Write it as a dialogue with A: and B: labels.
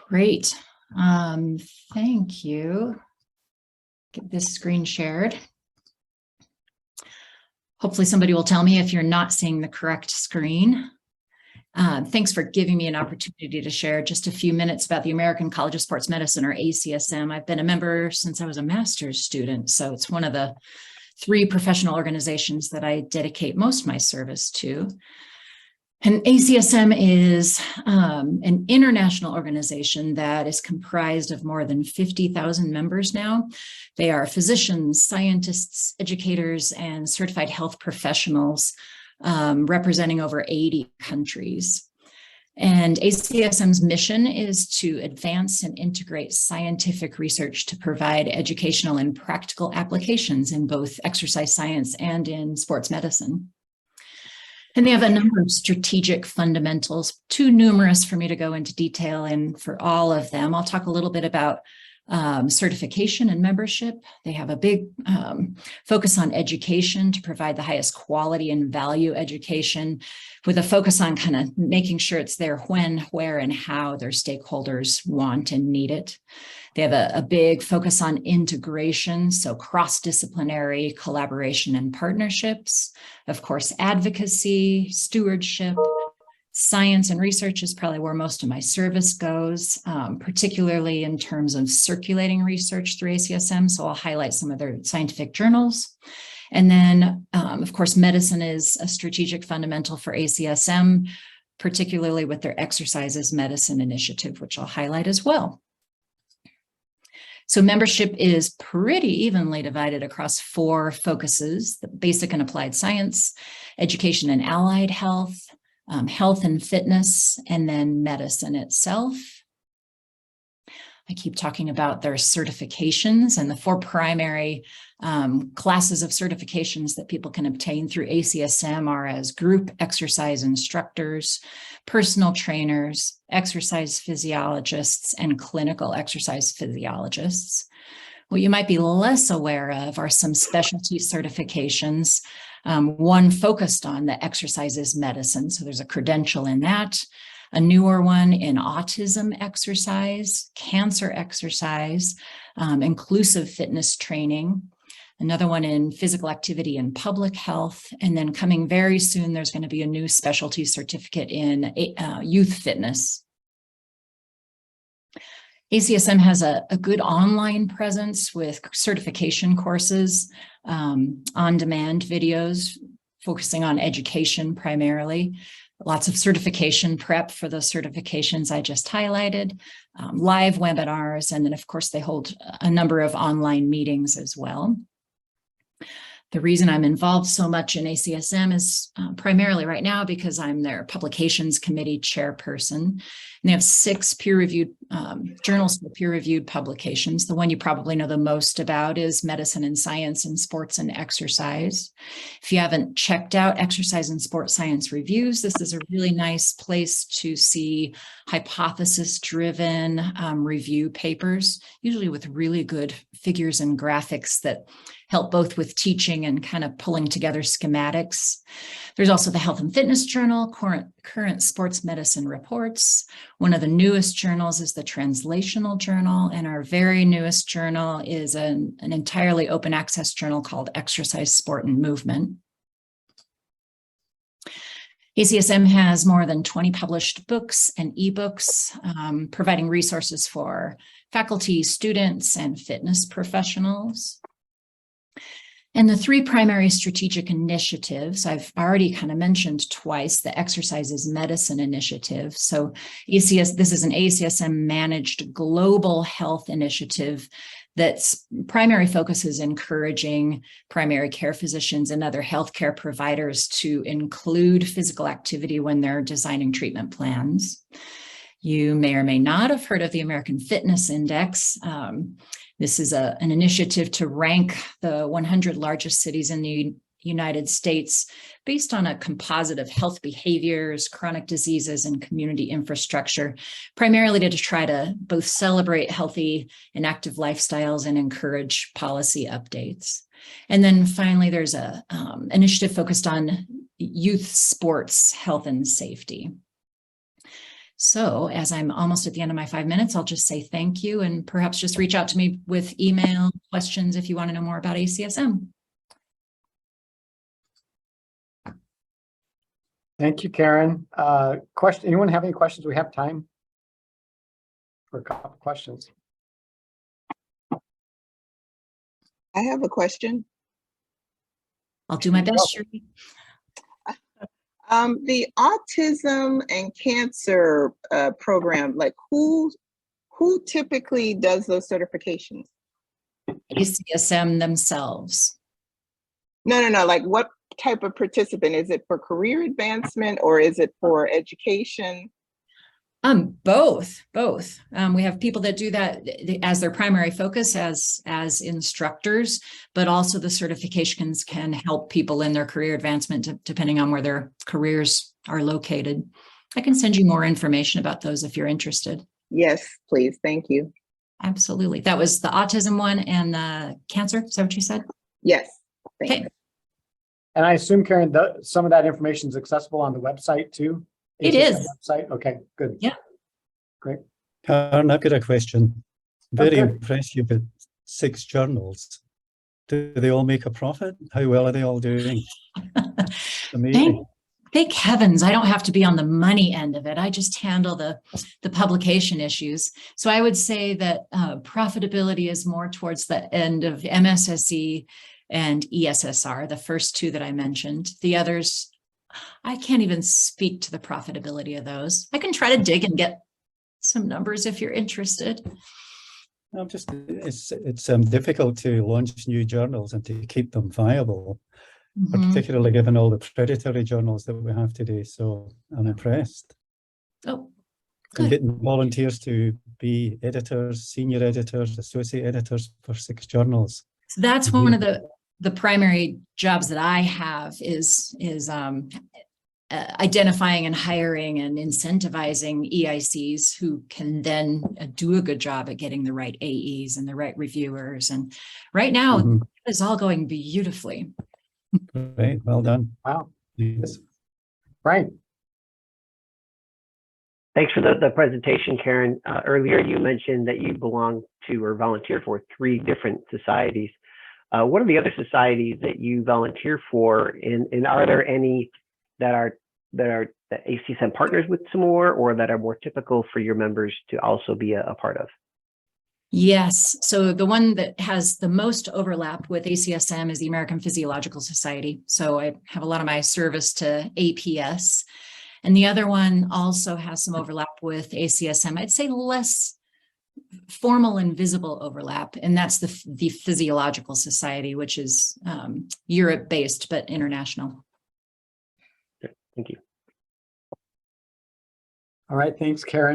A: Great. Thank you. Get this screen shared. Hopefully somebody will tell me if you're not seeing the correct screen. Thanks for giving me an opportunity to share just a few minutes about the American College of Sports Medicine, or ACSM. I've been a member since I was a master's student, so it's one of the 3 professional organizations that I dedicate most of my service to. And ACSM is an international organization that is comprised of more than 50,000 members now. They are physicians, scientists, educators, and certified health professionals representing over 80 countries. And ACSM's mission is to advance and integrate scientific research to provide educational and practical applications in both exercise science and in sports medicine. And they have a number of strategic fundamentals, too numerous for me to go into detail in for all of them. I'll talk a little bit about certification and membership. They have a big focus on education to provide the highest quality and value education, with a focus on kind of making sure it's there when, where, and how their stakeholders want and need it. They have a big focus on integration, so cross-disciplinary collaboration and partnerships. Of course, advocacy, stewardship, science and research is probably where most of my service goes, particularly in terms of circulating research through ACSM. So I'll highlight some of their scientific journals. And then, of course, medicine is a strategic fundamental for ACSM, particularly with their Exercises Medicine initiative, which I'll highlight as well. So membership is pretty evenly divided across 4 focuses: the basic and applied science, education and allied health, health and fitness, and then medicine itself. I keep talking about their certifications, and the 4 primary classes of certifications that people can obtain through ACSM are as group exercise instructors, personal trainers, exercise physiologists, and clinical exercise physiologists. What you might be less aware of are some specialty certifications, one focused on the exercises medicine, so there's a credential in that, a newer one in autism exercise, cancer exercise, inclusive fitness training, another one in physical activity and public health, and then coming very soon, there's going to be a new specialty certificate in youth fitness. ACSM has a good online presence with certification courses, on-demand videos focusing on education primarily, lots of certification prep for those certifications I just highlighted, live webinars, and then of course they hold a number of online meetings as well. The reason I'm involved so much in ACSM is primarily right now because I'm their publications committee chairperson. And they have 6 peer-reviewed journals for peer-reviewed publications. The one you probably know the most about is Medicine and Science in Sports and Exercise. If you haven't checked out Exercise and Sports Science Reviews, this is a really nice place to see hypothesis-driven review papers, usually with really good figures and graphics that help both with teaching and kind of pulling together schematics. There's also the Health and Fitness Journal, current sports medicine reports. One of the newest journals is the Translational Journal, and our very newest journal is an entirely open access journal called Exercise, Sport, and Movement. ACSM has more than 20 published books and ebooks, providing resources for faculty, students, and fitness professionals. And the 3 primary strategic initiatives, I've already kind of mentioned twice, the Exercises Medicine Initiative. So this is an ACSM managed global health initiative that's primary focus is encouraging primary care physicians and other healthcare providers to include physical activity when they're designing treatment plans. You may or may not have heard of the American Fitness Index. This is an initiative to rank the 100 largest cities in the United States based on a composite of health behaviors, chronic diseases, and community infrastructure, primarily to try to both celebrate healthy and active lifestyles and encourage policy updates. And then finally, there's an initiative focused on youth sports, health, and safety. So as I'm almost at the end of my 5 minutes, I'll just say thank you and perhaps just reach out to me with email questions if you want to know more about ACSM.
B: Thank you, Karen. Anyone have any questions? We have time for a couple of questions.
C: I have a question.
A: I'll do my best, Shirley.
C: The autism and cancer program, like who typically does those certifications?
A: ACSM themselves.
C: No. Like what type of participant? Is it for career advancement or is it for education?
A: Both. We have people that do that as their primary focus as instructors, but also the certifications can help people in their career advancement depending on where their careers are located. I can send you more information about those if you're interested.
C: Yes, please. Thank you.
A: Absolutely. That was the autism one and the cancer. Is that what you said?
C: Yes. Thanks.
A: Okay.
B: And I assume, Karen, some of that information is accessible on the website too?
A: It is.
B: Website? Okay, good.
A: Yeah.
B: Great.
D: Karen, I've got a question. Very
B: Okay.
D: impressive with 6 journals. Do they all make a profit? How well are they all doing? Amazing.
A: Thank heavens I don't have to be on the money end of it. I just handle the publication issues. So I would say that profitability is more towards the end of MSSE and ESSR, the first 2 that I mentioned. The others, I can't even speak to the profitability of those. I can try to dig and get some numbers if you're interested.
D: It's difficult to launch new journals and to keep them viable,
A: Mhm.
D: particularly given all the predatory journals that we have today. So I'm impressed.
A: Oh,
D: And
A: good.
D: getting volunteers to be editors, senior editors, associate editors for 6 journals.
A: So that's one of the primary jobs that I have is identifying and hiring and incentivizing EICs who can then do a good job at getting the right AEs and the right reviewers. And right now, it's all going beautifully.
D: Great, well done.
B: Wow.
D: Yes.
B: Right.
E: Thanks for the presentation, Karen. Earlier, you mentioned that you belong to or volunteer for 3 different societies. What are the other societies that you volunteer for? And are there any that are the ACSM partners with some more, or that are more typical for your members to also be a part of?
A: Yes. So the one that has the most overlap with ACSM is the American Physiological Society. So I have a lot of my service to APS. And the other one also has some overlap with ACSM. I'd say less formal and visible overlap. And that's the Physiological Society, which is Europe-based, but international.
E: Thank you.
B: All right. Thanks, Karen.